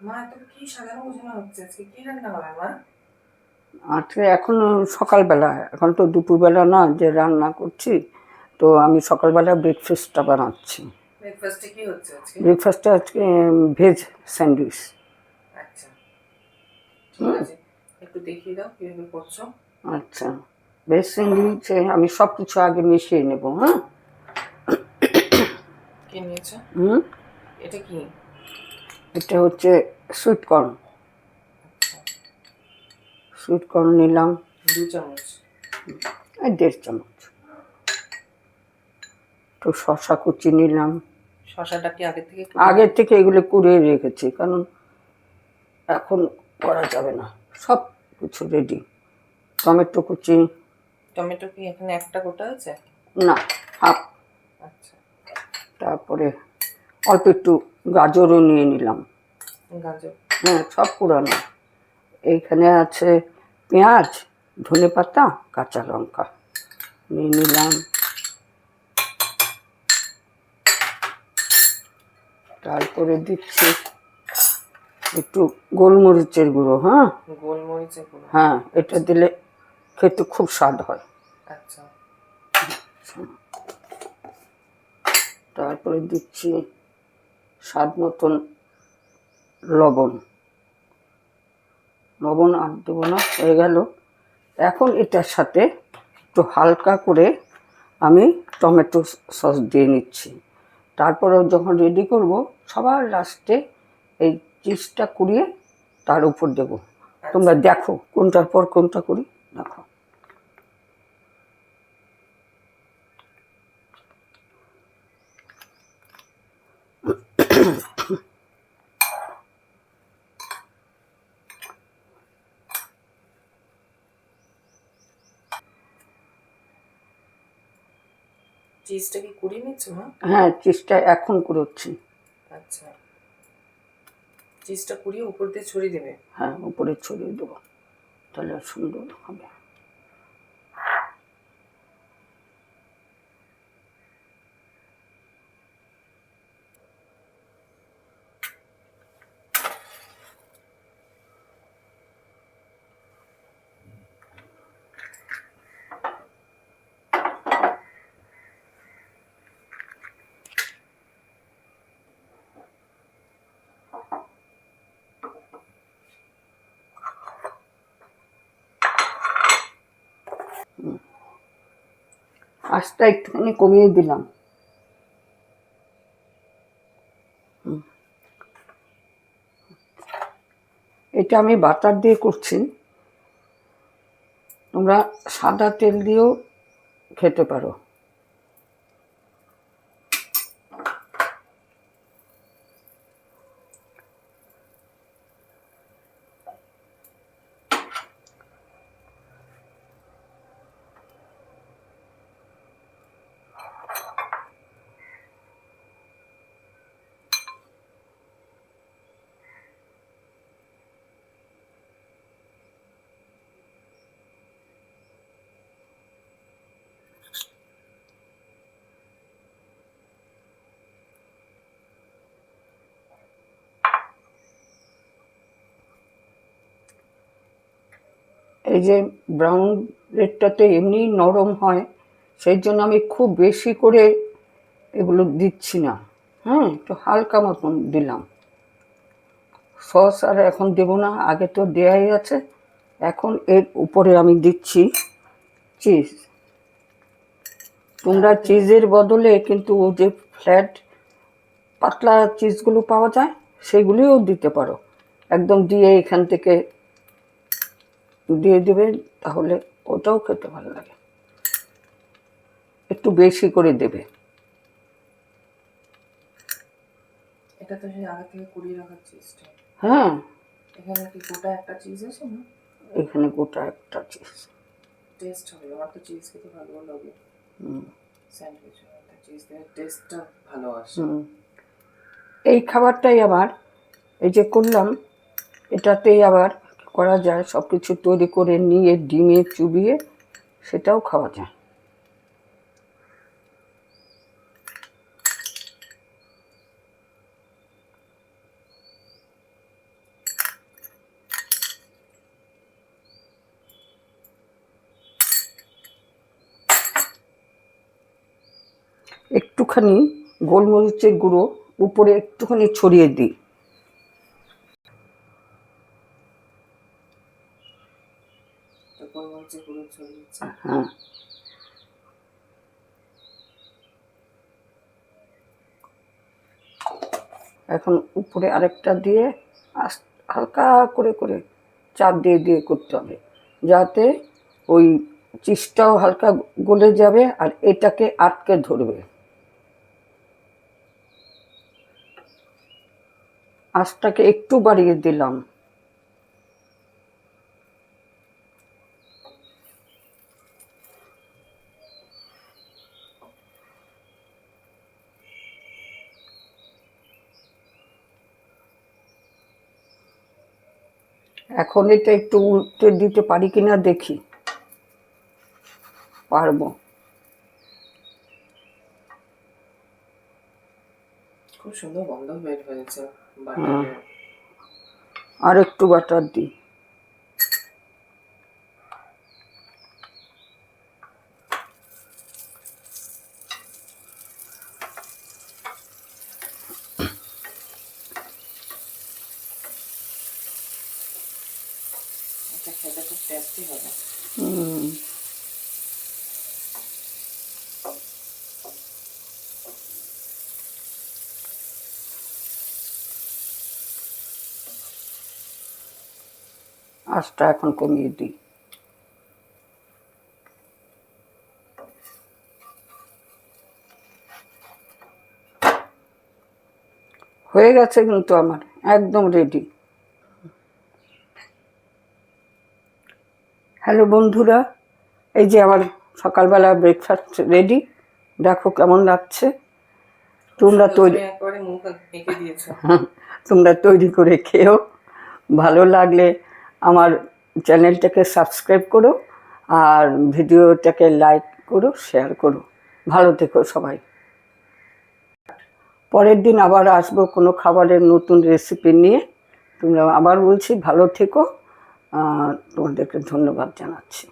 মা এত কি সাজানো গোছানো হচ্ছে, আজকে কি রান্না হবে মা? আজকে এখন সকালবেলা, এখন তো দুপুরবেলা না যে রান্না করছি, তো আমি সকালবেলা ব্রেকফাস্টটা বানাচ্ছি। ব্রেকফাস্টে কি হচ্ছে আজকে? ব্রেকফাস্টে আজকে ভেজ স্যান্ডউইচ। আচ্ছা, ঠিক আছে, একটু দেখিয়ে দাও কিভাবে করছো। আচ্ছা, ভেজ স্যান্ডউইচে আমি সব কিছু আগে মিশিয়ে নেব। হ্যাঁ, কি নিয়েছো? এটা কি? এটা হচ্ছে সুইট কর্ন। আচ্ছা, সুইট কর্ন নিলাম 2 চামচ। 1.5 চামচ। তো শসা কুচি নিলাম। শসাটা কি আগে থেকে আগের থেকে এগুলো কুড়িয়ে রেখেছি, কারণ এখন করা যাবে না, সব কিছু রেডি। টমেটো কুচি। টমেটো কি এখানে একটা গোটা আছে? না, হাফ। আচ্ছা, তারপরে অল্প একটু গাজরও নিয়ে নিলাম। গাজর। হ্যাঁ, সব পুরানো। এইখানে আছে পেঁয়াজ, ধনেপাতা, কাঁচা লঙ্কা নিয়ে নিলাম। তারপরে দিচ্ছি একটু গোলমরিচের গুঁড়ো। হ্যাঁ, গোলমরিচের গুঁড়ো। হ্যাঁ, এটা দিলে খেতে খুব স্বাদ হয়। আচ্ছা, তারপরে দিচ্ছি স্বাদ মতন লবণ। লবণ আর দেবো না, হয়ে গেল। এখন এটার সাথে একটু হালকা করে আমি টমেটো সস দিয়ে নিচ্ছি। তারপরে যখন রেডি করব, সবার লাস্টে এই চিজটা কুড়িয়ে তার উপর দেবো। তোমরা দেখো কোনটার পর কোনটা করি, দেখো। চিজটা কি কুড়িয়ে নিচ্ছ মা? হ্যাঁ, চিজটা এখন কুড়োচ্ছি। আচ্ছা, চিজটা কুড়িয়ে উপর দিয়ে ছড়িয়ে দেবে? হ্যাঁ, উপরে ছড়িয়ে দেবো, তাহলে সুন্দর হবে। আঁচটা একটুখানি কমিয়ে দিলাম। এটা আমি বাটার দিয়ে করছি, তোমরা সাদা তেল দিয়েও খেতে পারো। এই যে ব্রাউন ব্রেডটাতে এমনি নরম হয়, সেই জন্য আমি খুব বেশি করে এগুলো দিচ্ছি না। হ্যাঁ, একটু হালকা মতন দিলাম। সস আর এখন দেবো না, আগে তো দেয়াই আছে। এখন এর উপরে আমি দিচ্ছি চিজ। তোমরা চিজের বদলে কিন্তু ও যে ফ্ল্যাট পাতলা চিজগুলো পাওয়া যায়, সেগুলিও দিতে পারো। একদম দিয়ে এখান থেকে দিয়ে দেবে, তাহলে ওটাও খেতে ভালো লাগে। একটু বেশি করে দেবে। এটা তো সেই আগে থেকে কুড়িয়ে রাখার চিজটা। হ্যাঁ, এখানে কি গোটা একটা চিজ আছে না? এখানে গোটা একটা চিজ। টেস্ট হবে, আমার তো চিজ খেতে ভালো লাগে। স্যান্ডউইচের মধ্যে চিজ দিলে টেস্টটা ভালো আসে। এই খাবারটাই আবার এই যে করলাম, এটাতেই আবার করা যায়, সব কিছু তৈরি করে নিয়ে ডিমে চুবিয়ে সেটাও খাওয়া যায়। একটুখানি গোলমরিচের গুঁড়ো উপরে একটুখানি ছড়িয়ে দিই। গোলমরিচের গুঁড়ো ছড়িয়েছে। হ্যাঁ, এখন উপরে আরেকটা দিয়ে হালকা করে করে চাপ দিয়ে দিয়ে করতে হবে, যাতে ওই চিজটাও হালকা গলে যাবে আর এটাকে আটকে ধরবে। আঁচটাকে একটু বাড়িয়ে দিলাম। এখন এটা একটু উল্টে দিতে পারি কিনা দেখি, পারবো। খুব সুন্দর গন্ধ বের হয়েছে বাটারের। আর একটু বাটার দিই। এটা খেতে খুব টেস্টি হবে। আঁচটা এখন কমিয়ে দিই। হয়ে গেছে কিন্তু আমার একদম রেডি। হ্যালো বন্ধুরা, এই যে আমার সকালবেলা ব্রেকফাস্ট রেডি। দেখো কেমন লাগছে। তোমরা তৈরি একবারে মুখ এঁকে দিয়েছো। তোমরা তৈরি করে খেও। ভালো লাগলে আমার চ্যানেলটাকে সাবস্ক্রাইব করো আর ভিডিওটাকে লাইক করো, শেয়ার করো। ভালো থেকো সবাই। পরের দিন আবার আসবো কোনো খাবারের নতুন রেসিপি নিয়ে। তোমরা আবার বলছি ভালো থেকো। তোমাদেরকে ধন্যবাদ জানাচ্ছি।